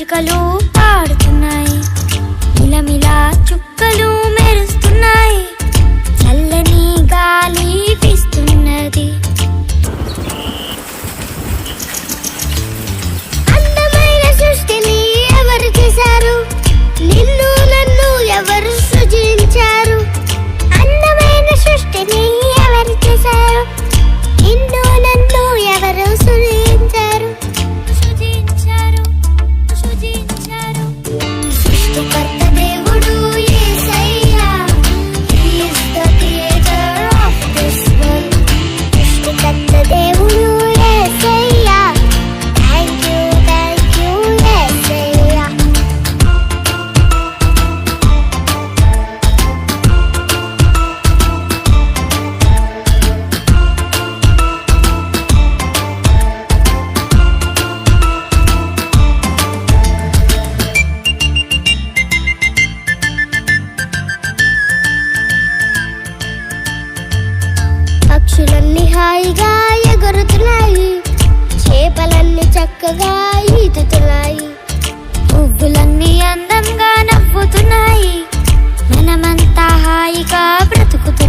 పిచ్చుకలు పాడుతున్నాయి, మిలమిలా చుక్కలు మెరుస్తున్నాయి, చల్లని గాలి వీస్తున్నది. అందమైన సృష్టిని ఎవరు చేశారు? నిన్ను నన్ను ఎవరు సృజించారు? అందమైన సృష్టిని ఎవరు చేశారు? నిన్ను నన్ను ఎవరు సృజించారు? సృష్టికర్త దేవుడు యేసయ్యా, He is the creator of this world. సృష్టికర్త దేవుడు యేసయ్యా, thank you యేసయ్యా. పక్షులన్నీ హాయిగా ఎగురుతున్నాయి, చేపలన్నీ చక్కగా ఈదుతున్నాయి, పువ్వులన్నీ అందంగా నవ్వుతున్నాయి, మనమంతా హాయిగా బ్రతుకుతున్నాయి.